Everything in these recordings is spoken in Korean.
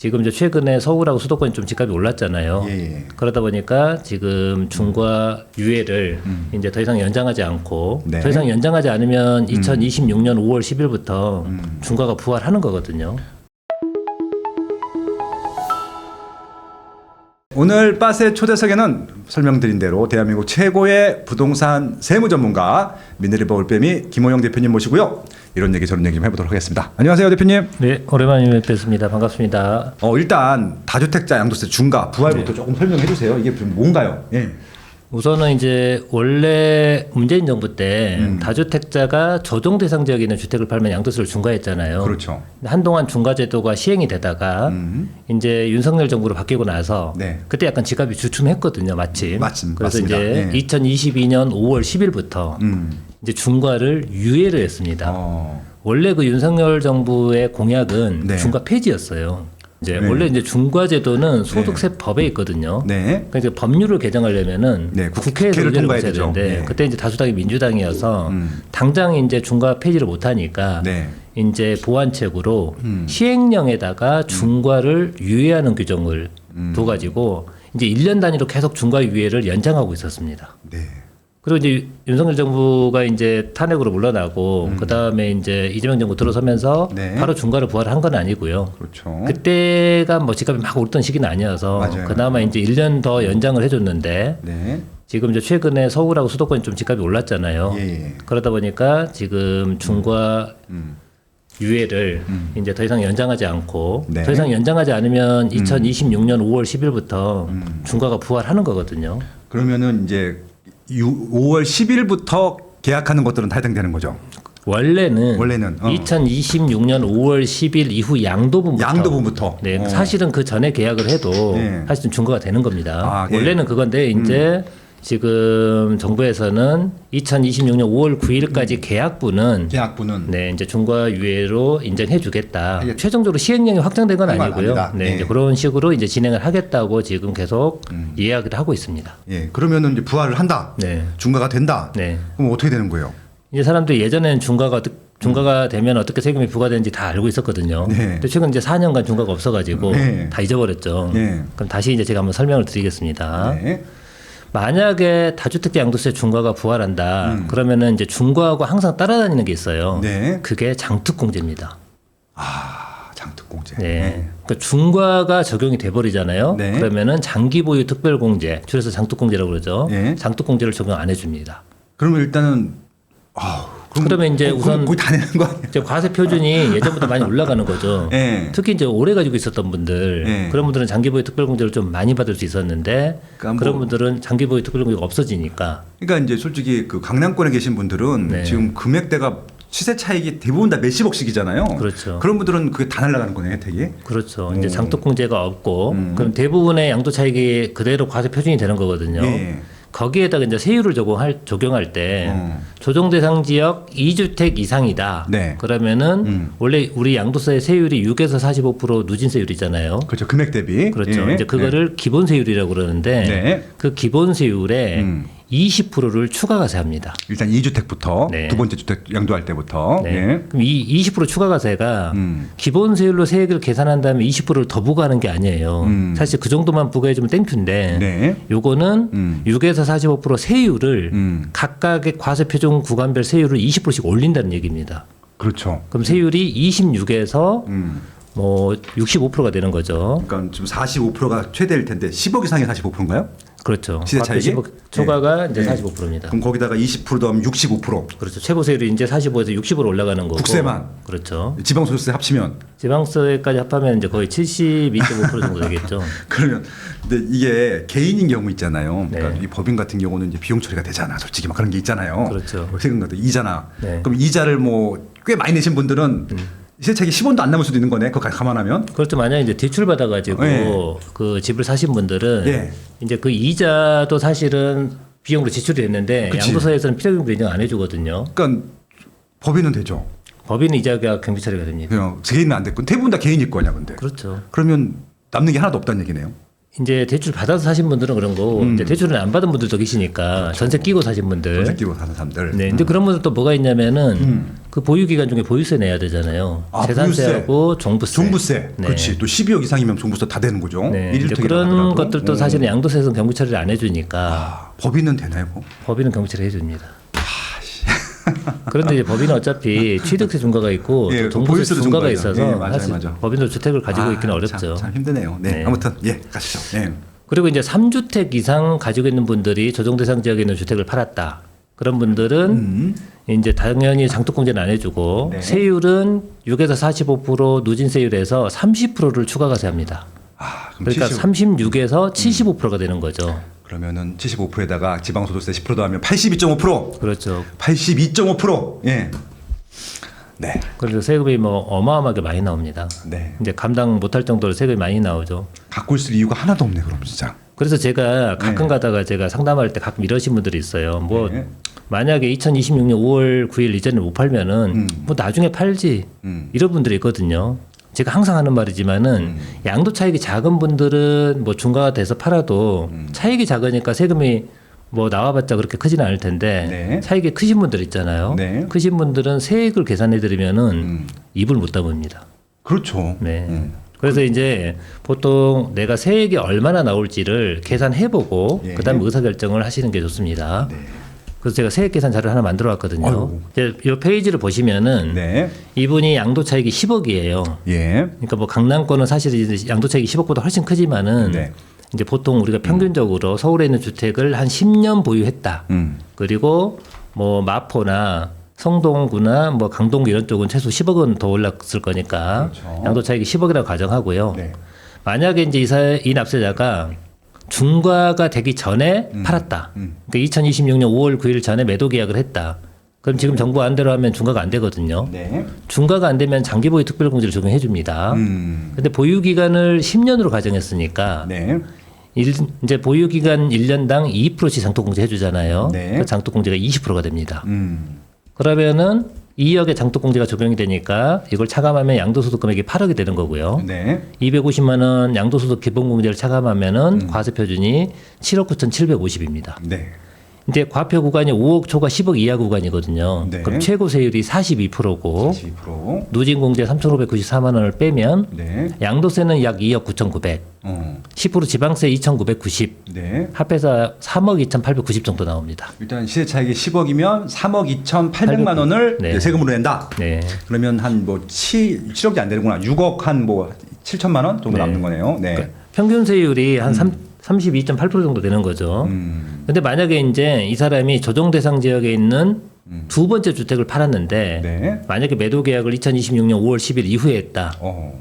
지금 이제 최근에 서울하고 수도권이 좀 집값이 올랐잖아요. 예. 그러다 보니까 지금 중과 유예를 이제 더 이상 연장하지 않고 네. 더 이상 연장하지 않으면 2026년 5월 10일부터 중과가 부활하는 거거든요. 오늘 빠세 초대석에는 설명드린 대로 대한민국 최고의 부동산 세무 전문가 미네르바 올빼미 김호영 대표님 모시고요. 이런 얘기 저런 얘기 좀 해보도록 하겠습니다. 안녕하세요 대표님. 네, 오랜만에 뵙습니다. 반갑습니다. 일단 다주택자 양도세 중과 부활부터 조금 설명해 주세요. 이게 좀 뭔가요? 예. 우선은 이제 원래 문재인 정부 때 다주택자가 조정 대상 지역에 있는 주택을 팔면 양도세를 중과했잖아요. 그렇죠. 한동안 중과제도가 시행이 되다가 이제 윤석열 정부로 바뀌고 나서 네. 그때 약간 집값이 주춤했거든요, 마침. 그래서 맞습니다. 이제 네. 2022년 5월 10일부터 이제 중과를 유예를 했습니다. 원래 그 윤석열 정부의 공약은 네. 중과 폐지였어요. 이제 네. 원래 이제 중과제도는 소득세법에 있거든요. 네. 그러니까 법률을 개정하려면은 네, 국회에서 국회를 의결을 통과해야 거쳐야 되죠. 되는데 네. 그때 이제 다수당이 민주당이어서 당장 이제 중과 폐지를 못 하니까 네. 이제 보완책으로 시행령에다가 중과를 유예하는 규정을 둬가지고 이제 1년 단위로 계속 중과 유예를 연장하고 있었습니다. 네. 그리고 이제 윤석열 정부가 이제 탄핵으로 물러나고 그 다음에 이제 이재명 정부 들어서면서 네. 바로 중과를 부활한 건 아니고요. 그렇죠. 그때가 뭐 집값이 막 오르던 시기는 아니어서 맞아요. 그나마 이제 1년 더 연장을 해줬는데 네. 지금 이제 최근에 서울하고 수도권이 좀 집값이 올랐잖아요. 예. 그러다 보니까 지금 중과 유예를 이제 더 이상 연장하지 않고 네. 더 이상 연장하지 않으면 2026년 5월 10일부터 중과가 부활하는 거거든요. 그러면은 이제 5월 10일부터 계약하는 것들은 다 해당되는 거죠. 원래는 2026년 5월 10일 이후 양도분부터 네, 사실은 그 전에 계약을 해도 네. 사실은 중과가 되는 겁니다. 예. 원래는 그건데 이제 지금 정부에서는 2026년 5월 9일까지 계약분은 네, 이제 중과 유예로 인정해주겠다. 최종적으로 시행령이 확정된 건 아니고요. 네, 이제 그런 식으로 이제 진행을 하겠다고 지금 계속 이야기를 하고 있습니다. 예, 그러면은 이제 부활을 한다. 네. 중과가 된다. 네. 그럼 어떻게 되는 거예요? 이제 사람들이 예전에는 중과가 되면 어떻게 세금이 부과되는지 다 알고 있었거든요. 네. 근데 최근 이제 4년간 중과가 없어가지고 네. 다 잊어버렸죠. 네. 그럼 다시 이제 제가 한번 설명을 드리겠습니다. 네. 만약에 다주택자 양도세 중과가 부활한다. 그러면은 이제 중과하고 항상 따라다니는 게 있어요. 네. 그게 장특공제입니다. 장특공제. 네. 그러니까 중과가 적용이 돼버리잖아요. 네. 그러면은 장기보유 특별공제, 줄여서 장특공제라고 그러죠. 네. 장특공제를 적용 안 해줍니다. 그러면 일단은 그러면 이제 우선 거의 다 내는 거 아니에요? 이제 과세 표준이 예전보다 많이 올라가는 거죠. 네. 특히 이제 오래 가지고 있었던 분들, 네. 그런 분들은 장기보유 특별공제를 좀 많이 받을 수 있었는데 그러니까 그런 분들은 장기보유 특별공제가 없어지니까. 그러니까 이제 솔직히 그 강남권에 계신 분들은 네. 지금 금액대가 시세 차익이 대부분 다 몇십억씩이잖아요. 그렇죠. 그런 분들은 그게 다 날아가는 거네요, 혜택이. 그렇죠. 이제 장특공제가 없고 그럼 대부분의 양도 차익이 그대로 과세 표준이 되는 거거든요. 예. 거기에다가 이제 세율을 적용할 때 조정 대상 지역 2주택 이상이다. 네. 그러면은 원래 우리 양도세 세율이 6에서 45% 누진세율이잖아요. 그렇죠. 금액 대비. 그렇죠. 예. 이제 그거를 기본세율이라고 그러는데 네. 그 기본세율에 20%를 추가가세합니다. 일단 2주택부터 네. 두 번째 주택 양도할 때부터. 네. 예. 그럼 이 20% 추가가세가 기본세율로 세액을 계산한 다음에 20%를 더 부과하는 게 아니에요. 사실 그 정도만 부과해주면 땡큐인데 네. 요거는 6에서 45% 세율을 각각의 과세 표준 구간별 세율을 20%씩 올린다는 얘기입니다. 그렇죠. 그럼 세율이 26에서 뭐 65%가 되는 거죠. 그러니까 지금 45%가 최대일 텐데 10억 이상의 45%인가요? 그렇죠. 시세 차익이? 초과가 이제 네. 45%입니다. 그럼 거기다가 20% 더하면 65%. 그렇죠. 최고 세율이 이제 45에서 60으로 올라가는 거고. 국세만. 그렇죠. 지방소득세 합치면. 지방세까지 합하면 이제 거의 72.5% 정도 되겠죠. 그러면 근데 이게 개인인 경우 있잖아요. 그러니까 네. 이 법인 같은 경우는 이제 비용 처리가 되잖아. 솔직히 막 그런 게 있잖아요. 그렇죠. 세금 같은 이자나. 네. 그럼 이자를 뭐 꽤 많이 내신 분들은 세차익이 10원도 안 남을 수도 있는 거네. 그거 감안하면. 그렇죠. 만약에 이제 대출 받아가지고 네. 그 집을 사신 분들은 네. 이제 그 이자도 사실은 비용으로 지출이 됐는데 그치. 양도세에서는 필요금도 인정 안 해주거든요. 그러니까 법인은 되죠. 법인 이자가 경비 처리가 됩니다. 그냥 개인은 안 됐고 대부분 다 개인일 거냐 근데. 그렇죠. 그러면 남는 게 하나도 없다는 얘기네요. 이제 대출 받아서 사신 분들은 그런 거고 이제 대출을 안 받은 분들도 계시니까 전세 끼고 사신 분들. 전세 끼고 사는 사람들. 네. 근데 그런 분들 또 뭐가 있냐면은 그 보유 기간 중에 보유세 내야 되잖아요. 아, 재산세하고 종부세. 종부세. 네. 그렇지. 또 12억 이상이면 종부세 다 되는 거죠. 네. 이제 1주택이라고 그런 하더라도. 것들도 사실은 양도세에서는 경부 처리를 안 해주니까 아, 법인은 되나요? 뭐? 법인은 경부 처리 해줍니다. 그런데 이제 법인은 어차피 취득세 중과가 있고 예, 또 종부세 보유세도 중과가 중과죠. 있어서 예, 맞아요, 사실 맞아요. 법인도 주택을 가지고 있기는 어렵죠. 참 힘드네요. 네. 네. 아무튼 예, 가시죠. 네. 그리고 이제 3주택 이상 가지고 있는 분들이 조정 대상 지역에 있는 주택을 팔았다. 그런 분들은 이제 당연히 장독공제는 안 해주고 네. 세율은 6에서 45% 누진세율에서 30%를 추가과세합니다. 아, 그럼 그러니까 70, 36에서 75%가 되는 거죠. 그러면은 75%에다가 지방소득세 10% 더하면 82.5%. 그렇죠. 82.5%. 예. 네. 그래서 세금이 뭐 어마어마하게 많이 나옵니다. 네. 이제 감당 못할 정도로 세금이 많이 나오죠. 갖고 있을 이유가 하나도 없네, 그럼 진짜. 그래서 제가 가끔 네. 가다가 제가 상담할 때 가끔 이러신 분들이 있어요. 뭐 네. 만약에 2026년 5월 9일 이전에 못 팔면은 뭐 나중에 팔지 이런 분들이 있거든요. 제가 항상 하는 말이지만은 양도 차익이 작은 분들은 뭐 중과가 돼서 팔아도 차익이 작으니까 세금이 뭐 나와봤자 그렇게 크지는 않을 텐데 네. 차익이 크신 분들 있잖아요. 네. 크신 분들은 세액을 계산해 드리면은 입을 못 다뭅니다. 그렇죠. 네. 그래서 이제 보통 내가 세액이 얼마나 나올지를 계산해보고 예. 그다음에 의사결정을 하시는 게 좋습니다. 네. 그래서 제가 세액 계산 자료를 하나 만들어 왔거든요. 아이고. 이제 이 페이지를 보시면은 네. 이분이 양도 차익이 10억이에요. 예. 그러니까 뭐 강남권은 사실 이제 양도 차익이 10억보다 훨씬 크지만은 네. 이제 보통 우리가 평균적으로 서울에 있는 주택을 한 10년 보유했다. 그리고 뭐 마포나 성동구나 뭐 강동구 이런 쪽은 최소 10억은 더 올랐을 거니까 그렇죠. 양도 차익이 10억이라고 가정하고요. 네. 만약에 이제 이 납세자가 중과가 되기 전에 팔았다. 그러니까 2026년 5월 9일 전에 매도 계약을 했다. 그럼 지금 정부 안대로 하면 중과가 안 되거든요. 네. 중과가 안 되면 장기 보유 특별공제를 적용해 줍니다. 근데 보유 기간을 10년으로 가정했으니까 네. 이제 보유 기간 1년당 2%씩 장독공제 해 주잖아요. 네. 그 장독공제가 20%가 됩니다. 그러면은 2억의 장독공제가 적용이 되니까 이걸 차감하면 양도소득 금액이 8억이 되는 거고요. 네. 250만 원 양도소득 기본공제를 차감하면은 과세 표준이 7억 9,750입니다. 네. 근데 과표 구간이 5억 초과 10억 이하 구간이거든요. 네. 그럼 최고 세율이 42%고 42%. 누진공제 3,594만 원을 빼면 네. 양도세는 약 2억 9,900, 10% 지방세 2,990, 네. 합해서 3억 2,890 정도 나옵니다. 일단 시세 차익이 10억이면 3억 2,800만 원을 네. 이제 세금으로 낸다. 네. 그러면 한 뭐 7억이 안 되는구나. 6억 한 뭐 7천만 원 정도 네. 남는 거네요. 네. 그러니까 평균 세율이 한 32.8% 정도 되는 거죠. 근데 만약에 이제 이 사람이 조정 대상 지역에 있는 두 번째 주택을 팔았는데 네. 만약에 매도 계약을 2026년 5월 10일 이후에 했다.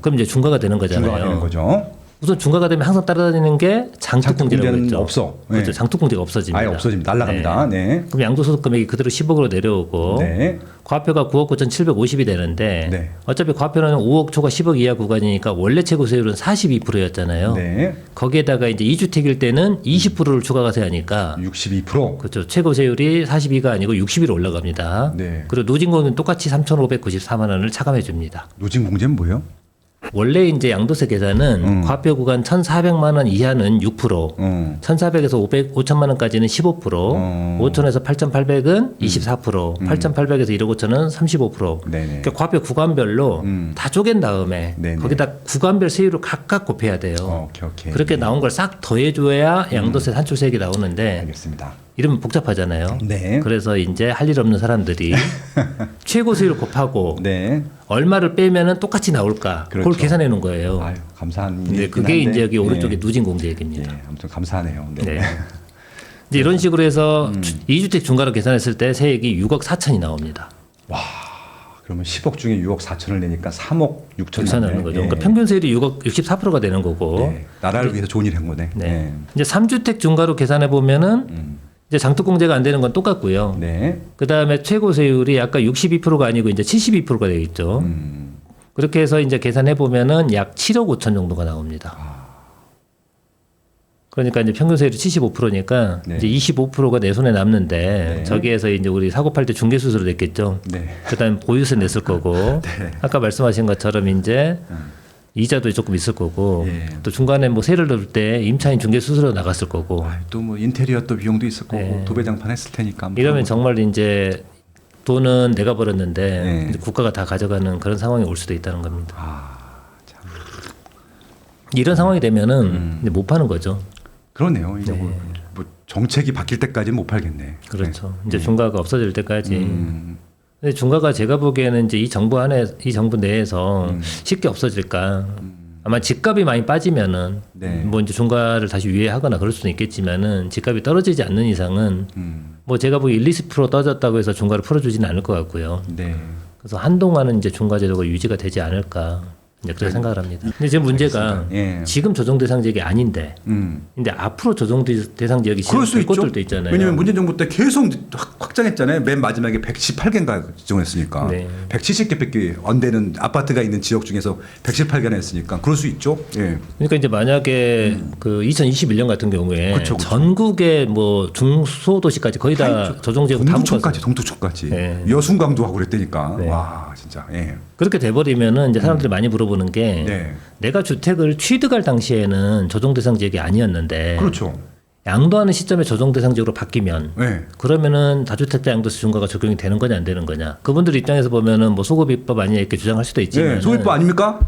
그럼 이제 중과가 되는 거잖아요. 중과가 되는 거죠. 우선 중과가 되면 항상 따라다니는 게 장특공제라고 장특공제는 했죠. 없어. 그렇죠. 네. 장특공제가 없어집니다. 아예 없어집니다. 날라갑니다. 네. 그럼 양도소득 금액이 그대로 10억으로 내려오고 네. 과표가 9억 9,750이 되는데 네. 어차피 과표는 5억 초과 10억 이하 구간이니까 원래 최고 세율은 42%였잖아요. 네. 거기에다가 이제 2주택일 때는 20%를 추가과세하니까 62%. 그렇죠. 최고 세율이 42가 아니고 60으로 올라갑니다. 네. 그리고 누진공제는 똑같이 3,594만 원을 차감해 줍니다. 누진공제는 뭐예요? 원래 이제 양도세 계산은 과표 구간 1,400만 원 이하는 6%, 1,400에서 5천만 원까지는 15%, 5천에서 8,800은 24%, 8,800에서 1억 5천은 35%. 네네. 그러니까 과표 구간별로 다 쪼갠 다음에 네네. 거기다 구간별 세율을 각각 곱해야 돼요. 오케이. 그렇게 나온 걸 싹 더해줘야 양도세 산출세액이 나오는데 알겠습니다. 이러면 복잡하잖아요. 네. 그래서 이제 할 일 없는 사람들이 최고 세율을 곱하고 네. 얼마를 빼면은 똑같이 나올까? 그렇죠. 그걸 계산해 놓은 거예요. 아유, 감사한 네, 일이긴 그게 한데. 이제 여기 오른쪽에 네. 누진공제 얘기입니다. 네. 아무튼 감사하네요. 네. 네. 이제 이런 식으로 해서 2주택 중과로 계산했을 때 세액이 6억 4천이 나옵니다. 그러면 10억 중에 6억 4천을 내니까 3억 6천 6천 나오는 거죠. 그러니까 평균 세율이 6억 64%가 되는 거고. 네. 나라를 위해서 좋은 일 한 거네. 네. 이제 3주택 중과로 계산해 보면은 이제 장특공제가 안 되는 건 똑같고요. 네. 그 다음에 최고 세율이 아까 62%가 아니고 이제 72%가 되겠죠. 그렇게 해서 이제 계산해 보면은 약 7억 5천 정도가 나옵니다. 그러니까 이제 평균 세율이 75%니까 네. 이제 25%가 내 손에 남는데 네. 저기에서 이제 우리 사고 팔 때 중개 수수료 냈겠죠. 네. 그다음에 보유세 냈을 거고 네. 아까 말씀하신 것처럼 이제 이자도 조금 있을 거고 예. 또 중간에 뭐 세를 넣을 때 임차인 중개 수수료 나갔을 거고 또 뭐 인테리어 또 비용도 있을 거고 네. 도배장판 했을 테니까. 뭐 이러면 그런 정말 이제 돈은 내가 벌었는데 네. 이제 국가가 다 가져가는 그런 상황이 올 수도 있다는 겁니다. 참. 이런 상황이 되면은 이제 못 파는 거죠. 그러네요. 이제 뭐 정책이 바뀔 때까지는 못 팔겠네. 그렇죠. 이제 중과가 없어질 때까지. 근데 중과가 제가 보기에는 이제 이 정부 내에서 쉽게 없어질까. 아마 집값이 많이 빠지면은 네. 뭐 이제 중과를 다시 유예하거나 그럴 수는 있겠지만은 집값이 떨어지지 않는 이상은 뭐 제가 보기 1-20% 떨어졌다고 해서 중과를 풀어주지는 않을 것 같고요. 네. 그래서 한동안은 이제 중과 제도가 유지가 되지 않을까 이제 그렇게 생각을 합니다. 근데 지금 문제가 예. 지금 조정 대상 지역이 아닌데, 근데 앞으로 조정 대상 지역이 그럴 수 지정될 있죠. 곳들도 있잖아요. 왜냐면 문재인 정부 때 계속 확장했잖아요. 맨 마지막에 118개인가 지정했으니까 네. 170개밖에 안 되는 아파트가 있는 지역 중에서 118개나 했으니까 그럴 수 있죠. 예. 그러니까 이제 만약에 그 2021년 같은 경우에 그쵸, 그쵸. 전국의 뭐 중소도시까지 거의 다 조정 지역 다 동두천까지 묶어서 동두천까지 네. 여순강도 하고 그랬다니까. 네. 와 진짜. 예. 그렇게 돼버리면은 이제 사람들이 많이 물어보는 게 네. 내가 주택을 취득할 당시에는 조정 대상 지역이 아니었는데 그렇죠. 양도하는 시점에 조정 대상 지역으로 바뀌면 네. 그러면은 다주택자 양도세 중과가 적용이 되는 거냐 안 되는 거냐. 그분들 입장에서 보면은 뭐 소급입법 아니냐 이렇게 주장할 수도 있지만 예. 소유법 아닙니까?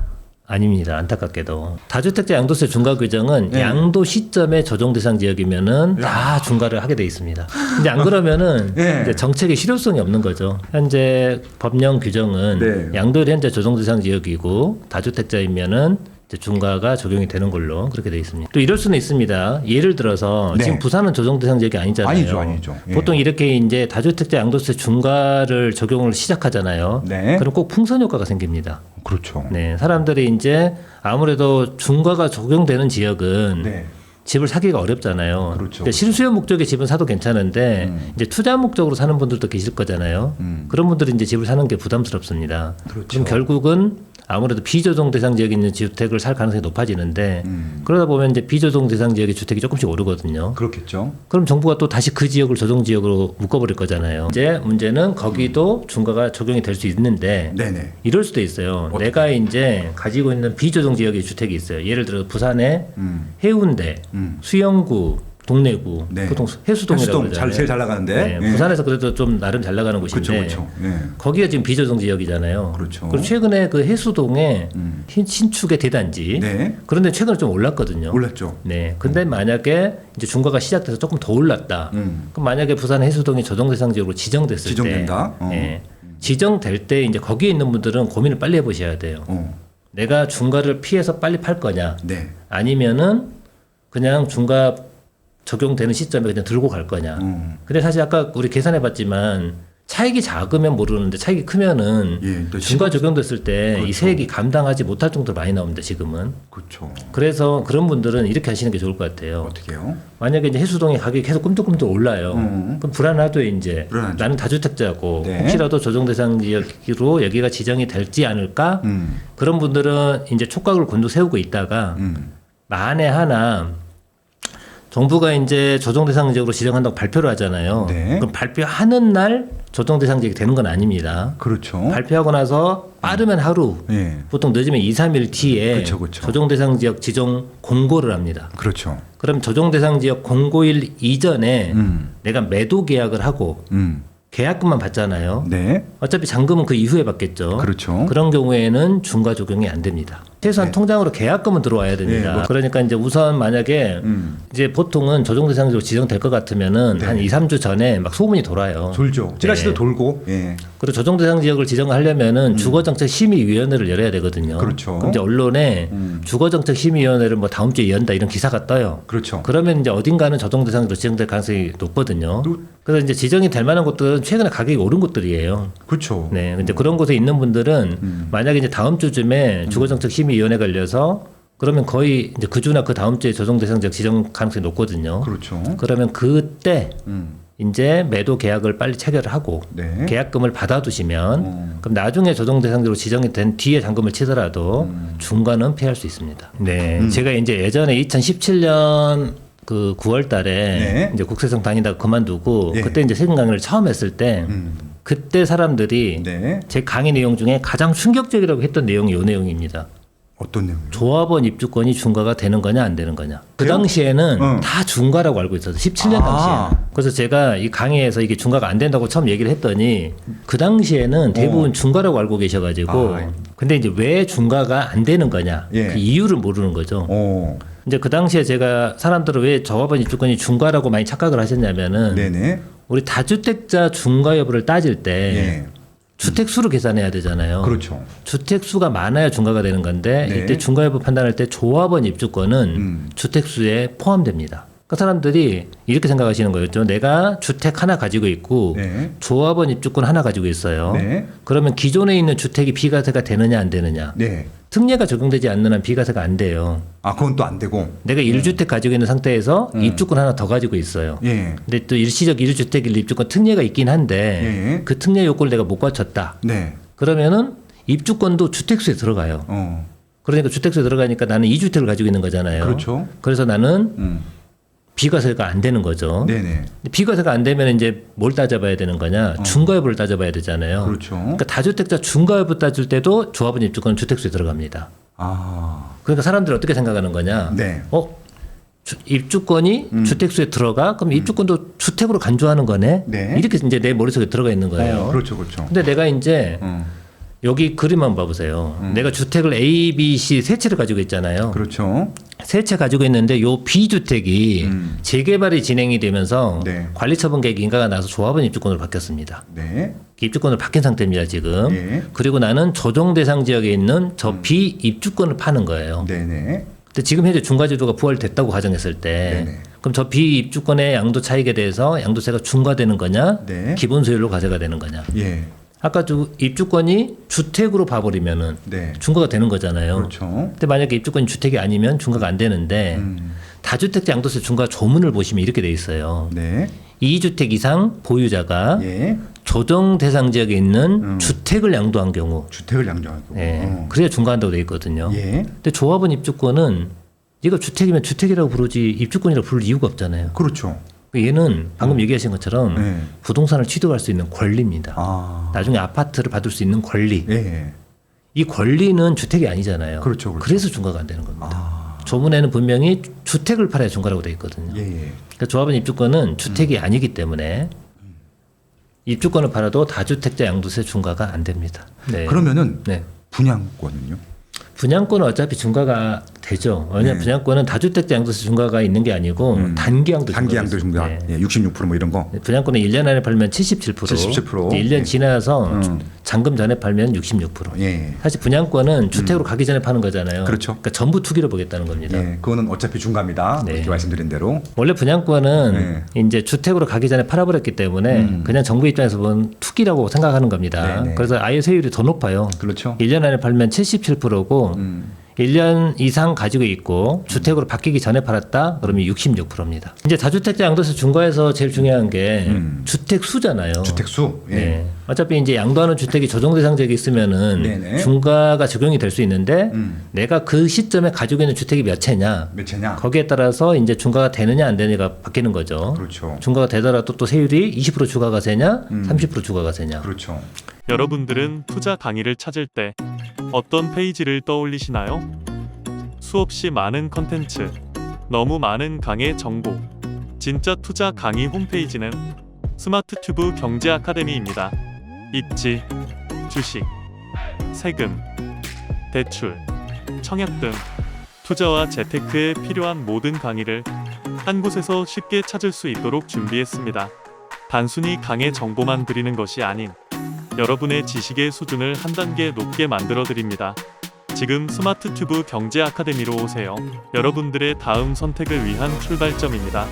아닙니다. 안타깝게도 다주택자 양도세 중과 규정은 네. 양도 시점에 조정 대상 지역이면은 다 중과를 하게 돼 있습니다. 근데 안 그러면은 네. 이제 정책의 실효성이 없는 거죠. 현재 법령 규정은 네. 양도율이 현재 조정 대상 지역이고 다주택자이면은 이제 중과가 적용이 되는 걸로 그렇게 돼 있습니다. 또 이럴 수는 있습니다. 예를 들어서 네. 지금 부산은 조정 대상 지역이 아니잖아요. 아니죠. 예. 보통 이렇게 이제 다주택자 양도세 중과를 적용을 시작하잖아요. 네. 그럼 꼭 풍선 효과가 생깁니다. 그렇죠. 네, 사람들이 이제 아무래도 중과가 적용되는 지역은 네. 집을 사기가 어렵잖아요. 그렇죠. 그러니까 실수요 목적의 집은 사도 괜찮은데 이제 투자 목적으로 사는 분들도 계실 거잖아요. 그런 분들이 이제 집을 사는 게 부담스럽습니다. 그렇죠. 그럼 결국은 아무래도 비조정 대상 지역에 있는 주택을 살 가능성이 높아지는데 그러다 보면 이제 비조정 대상 지역의 주택이 조금씩 오르거든요. 그렇겠죠. 그럼 정부가 또 다시 그 지역을 조정 지역으로 묶어버릴 거잖아요. 이제 문제는 거기도 중과가 적용이 될 수 있는데 네네. 이럴 수도 있어요. 내가 이제 가지고 있는 비조정 지역의 주택이 있어요. 예를 들어 부산에 해운대, 수영구, 동래구, 네. 보통 해수동이라고 해수동 그러잖아요. 제일 잘 나가는데. 네, 예. 부산에서 그래도 좀 나름 잘 나가는 곳인데 그렇죠. 예. 거기가 지금 비조정 지역이잖아요. 그렇죠. 그리고 최근에 그 해수동에 신축의 대단지 네. 그런데 최근에 좀 올랐거든요. 올랐죠. 네. 근데 만약에 이제 중과가 시작돼서 조금 더 올랐다. 그럼 만약에 부산 해수동이 조정 대상 지역으로 지정됐을 지정된다? 때, 네. 지정될 때 이제 거기에 있는 분들은 고민을 빨리 해보셔야 돼요. 내가 중과를 피해서 빨리 팔 거냐, 네. 아니면은 그냥 중과 적용되는 시점에 그냥 들고 갈 거냐. 근데 사실 아까 우리 계산해봤지만 차익이 작으면 모르는데 차익이 크면은 예, 또 중과 적용됐을 때 이 그렇죠. 세액이 감당하지 못할 정도로 많이 나옵니다. 지금은. 그렇죠. 그래서 그런 분들은 이렇게 하시는 게 좋을 것 같아요. 어떻게요? 만약에 이제 해수동의 가격이 계속 꿈틀꿈틀 올라요. 그럼 불안하도 이제 불안하죠. 나는 다주택자고 네. 혹시라도 조정 대상 지역으로 여기가 지정이 될지 않을까? 그런 분들은 이제 촉각을 곤두 세우고 있다가 만에 하나 정부가 이제 조정 대상 지역으로 지정한다고 발표를 하잖아요. 네. 그럼 발표하는 날 조정 대상 지역이 되는 건 아닙니다. 그렇죠. 발표하고 나서 빠르면 하루, 예. 보통 늦으면 2-3일 뒤에 그쵸. 조정 대상 지역 지정 공고를 합니다. 그렇죠. 그럼 조정 대상 지역 공고일 이전에 내가 매도 계약을 하고 계약금만 받잖아요. 네. 어차피 잔금은 그 이후에 받겠죠. 그렇죠. 그런 경우에는 중과 적용이 안 됩니다. 최소한 네. 통장으로 계약금은 들어와야 됩니다. 네, 뭐. 그러니까 이제 우선 만약에 이제 보통은 조정 대상지로 지정될 것 같으면은 네. 한 2-3주 전에 막 소문이 돌아요. 돌죠. 찌라시도 네. 돌고. 예. 그리고 조정 대상 지역을 지정하려면은 주거정책 심의위원회를 열어야 되거든요. 그렇죠. 그럼 이제 언론에 주거정책 심의위원회를 뭐 다음 주에 연다 이런 기사가 떠요. 그렇죠. 그러면 이제 어딘가는 조정 대상으로 지정될 가능성이 높거든요. 그래서 이제 지정이 될 만한 곳들은 최근에 가격이 오른 곳들이에요. 그렇죠. 네, 근데 그런 곳에 있는 분들은 만약에 이제 다음 주쯤에 주거정책 심의위원회가 열려서 그러면 거의 이제 그 주나 그 다음 주에 조정 대상 지역 지정 가능성이 높거든요. 그렇죠. 그러면 그때 이제 매도 계약을 빨리 체결을 하고 네. 계약금을 받아두시면 그럼 나중에 조정 대상지로 지정이 된 뒤에 잔금을 치더라도 중과는 피할 수 있습니다. 네, 제가 이제 예전에 2017년 그 9월달에 네. 이제 국세청 다니다가 그만두고 네. 그때 이제 세금 강의를 처음 했을 때 그때 사람들이 네. 제 강의 내용 중에 가장 충격적이라고 했던 내용이 이 내용입니다. 어떤 내용이요? 조합원 입주권이 중과가 되는 거냐 안 되는 거냐. 그 돼요? 당시에는 응. 다 중과라고 알고 있었어요. 17년 아. 당시에. 그래서 제가 이 강의에서 이게 중과가 안 된다고 처음 얘기를 했더니 그 당시에는 대부분 중과라고 알고 계셔가지고 아. 근데 이제 왜 중과가 안 되는 거냐. 예. 그 이유를 모르는 거죠. 이제 그 당시에 제가 사람들은 왜 조합원 입주권이 중과라고 많이 착각을 하셨냐면은 네네. 우리 다주택자 중과 여부를 따질 때 예. 주택 수를 계산해야 되잖아요. 그렇죠. 주택 수가 많아야 중과가 되는 건데 네. 이때 중과 여부 판단할 때 조합원 입주권은 주택 수에 포함됩니다. 그러니까 사람들이 이렇게 생각하시는 거였죠. 내가 주택 하나 가지고 있고 네. 조합원 입주권 하나 가지고 있어요. 네. 그러면 기존에 있는 주택이 비과세가 되느냐 안 되느냐. 네. 특례가 적용되지 않는 한 비과세가 안 돼요. 아, 그건 또 안 되고. 내가 1주택 가지고 있는 상태에서 입주권 하나 더 가지고 있어요. 예. 근데 또 일시적 1주택 입주권 특례가 있긴 한데 예. 그 특례 요건을 내가 못 갖췄다. 네. 그러면은 입주권도 주택수에 들어가요. 그러니까 주택수에 들어가니까 나는 2주택을 가지고 있는 거잖아요. 그렇죠. 그래서 나는 비과세가 안 되는 거죠. 네네. 비과세가 안 되면 이제 뭘 따져봐야 되는 거냐? 중과 여부를 따져봐야 되잖아요. 그렇죠. 그러니까 다주택자 중과 여부 따질 때도 조합원 입주권은 주택수에 들어갑니다. 아. 그러니까 사람들이 어떻게 생각하는 거냐? 네. 입주권이 주택수에 들어가? 그럼 입주권도 주택으로 간주하는 거네? 네. 이렇게 이제 내 머릿속에 들어가 있는 거예요. 그렇죠, 그렇죠. 근데 내가 이제 여기 그림만 봐보세요. 내가 주택을 A, B, C 세 채를 가지고 있잖아요. 그렇죠. 세 채 가지고 있는데 요 B주택이 재개발이 진행이 되면서 네. 관리처분 계획 인가가 나서 조합원 입주권으로 바뀌었습니다. 네. 입주권으로 바뀐 상태입니다, 지금. 예. 그리고 나는 조정 대상 지역에 있는 저 B 입주권을 파는 거예요. 네네. 근데 지금 현재 중과제도가 부활됐다고 가정했을 때 네네. 그럼 저 B 입주권의 양도 차익에 대해서 양도세가 중과되는 거냐? 네. 기본 소유로 과세가 되는 거냐? 예. 아까 입주권이 주택으로 봐버리면은 네. 중과가 되는 거잖아요. 그렇죠. 근데 만약에 입주권이 주택이 아니면 중과가 안 되는데 다주택자 양도세 중과 조문을 보시면 이렇게 돼 있어요. 네. 2주택 이상 보유자가 예. 조정 대상 지역에 있는 주택을 양도한 경우, 주택을 양도하고. 예, 그래야 중과한다고 돼 있거든요. 예. 근데 조합원 입주권은 이거 주택이면 주택이라고 부르지 입주권이라고 부를 이유가 없잖아요. 그렇죠. 얘는 방금 얘기하신 것처럼 네. 부동산을 취득할 수 있는 권리입니다. 아. 나중에 아파트를 받을 수 있는 권리. 예. 이 권리는 주택이 아니잖아요. 그렇죠, 그렇죠. 그래서 중과가 안 되는 겁니다. 조문에는 분명히 주택을 팔아야 중과라고 돼 있거든요. 예. 그러니까 조합원 입주권은 주택이 아니기 때문에 입주권을 팔아도 다주택자 양도세 중과가 안 됩니다. 네. 그러면은 네. 분양권은요? 분양권은 어차피 중과가 되죠. 왜냐하면 네. 분양권은 다주택자 양도세 중과가 있는 게 아니고 단기양도 단기양도 중과. 네. 예, 66%뭐 이런 거. 분양권은 1년 안에 팔면 77%, 77%. 1년 예. 지나서 잔금 전에 팔면 66%. 예. 사실 분양권은 주택으로 가기 전에 파는 거잖아요. 그렇죠. 그러니까 전부 투기로 보겠다는 겁니다. 예. 그거는 어차피 중과입니다. 네. 이렇게 말씀드린 대로. 원래 분양권은 이제 주택으로 가기 전에 팔아버렸기 때문에 그냥 정부 입장에서 보면 투기라고 생각하는 겁니다. 네네. 그래서 아예 세율이 더 높아요. 그렇죠. 1년 안에 팔면 77%고 1년 이상 가지고 있고 주택으로 바뀌기 전에 팔았다 그러면 66%입니다. 이제 다주택자 양도세 중과에서 제일 중요한 게 주택 수잖아요. 주택수. 예. 네. 어차피 이제 양도하는 주택이 조정 대상 지역에 있으면은 네네. 중과가 적용이 될 수 있는데 내가 그 시점에 가지고 있는 주택이 몇 채냐 몇 채냐? 거기에 따라서 이제 중과가 되느냐 안 되느냐가 바뀌는 거죠. 그렇죠. 중과가 되더라도 또 세율이 20% 추가가세냐 30% 추가가세냐. 그렇죠. 여러분들은 투자 강의를 찾을 때 어떤 페이지를 떠올리시나요? 수없이 많은 컨텐츠, 너무 많은 강의 정보. 진짜 투자 강의 홈페이지는 스마트튜브 경제 아카데미입니다. 입지, 주식, 세금, 대출, 청약 등 투자와 재테크에 필요한 모든 강의를 한 곳에서 쉽게 찾을 수 있도록 준비했습니다. 단순히 강의 정보만 드리는 것이 아닌 여러분의 지식의 수준을 한 단계 높게 만들어 드립니다. 지금 스마트튜브 경제 아카데미로 오세요. 여러분들의 다음 선택을 위한 출발점입니다.